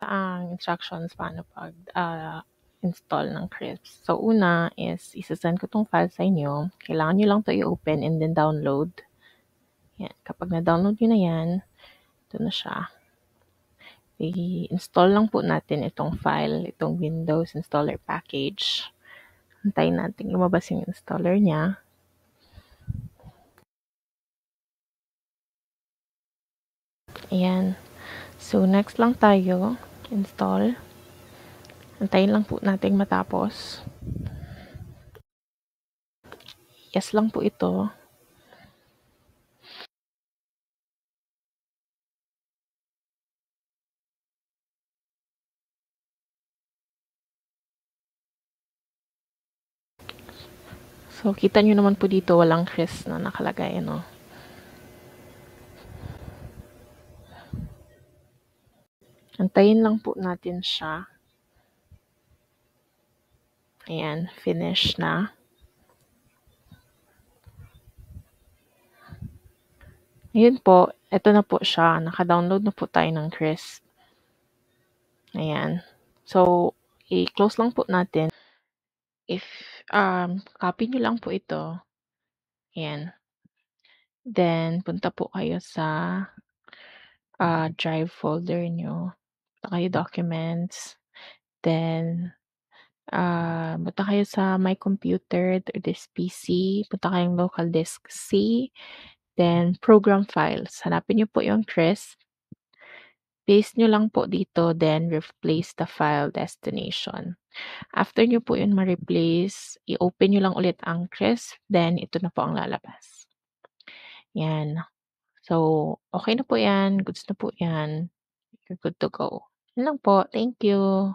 Ang instructions paano install ng Crisp. So, una is isa-send ko 'tong file sa inyo. Kailangan niyo lang 'to i-open and then download. Yan, kapag na-download niyo na 'yan, ito na siya. I-install lang po natin itong file, itong Windows Installer Package. Hintayin natin lumabas yung installer niya. Ayan. So, next lang tayo, install. Hintayin lang po natin matapos. Yes lang po ito. So, kita nyo naman po dito, walang Chris na nakalagay, no? Antayin lang po natin siya. Ayan, finish na. Ayun po, ito na po siya. Naka-download na po tayo ng Chris. Ayan. So, i-close lang po natin. If, copy nyo lang po ito. Ayan. Then, punta po kayo sa drive folder nyo. Punta kayo documents. Then, punta kayo sa my computer or this PC. Punta kayong local disk C. Then, program files. Hanapin nyo po yung Chris. Paste nyo lang po dito. Then, replace the file destination. After nyo po yun ma-replace, i-open nyo lang ulit ang Chris. Then, ito na po ang lalabas. Yan. So, okay na po yan. Goods na po yan. You're good to go. Yun lang po. Thank you.